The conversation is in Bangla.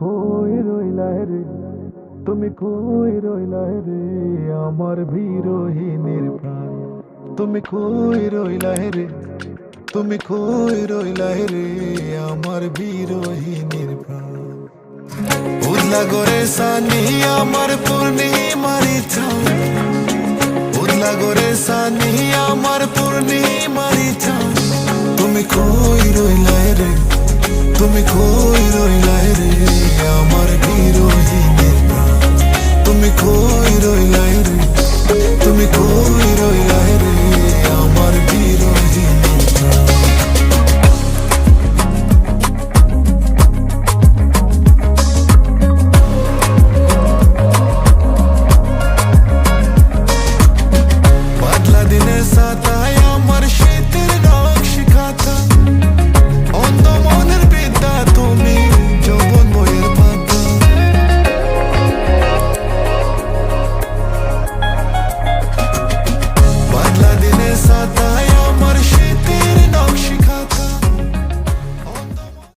কই রইলা রে, তুমি কই রইলা রে, আমার বিরোহিনীর প্রাণ। তুমি কই রইলা রে, তুমি কই রইলা রে, আমার বিরোহিনীর প্রাণ। উদলা গরে সানি আমার পূর্ণিমারি চাঁদ, উদলা গরে সানি আমার পূর্ণিমারি চাঁদ। তুমি কই রইলা রে, তুমি কই রইলা রে।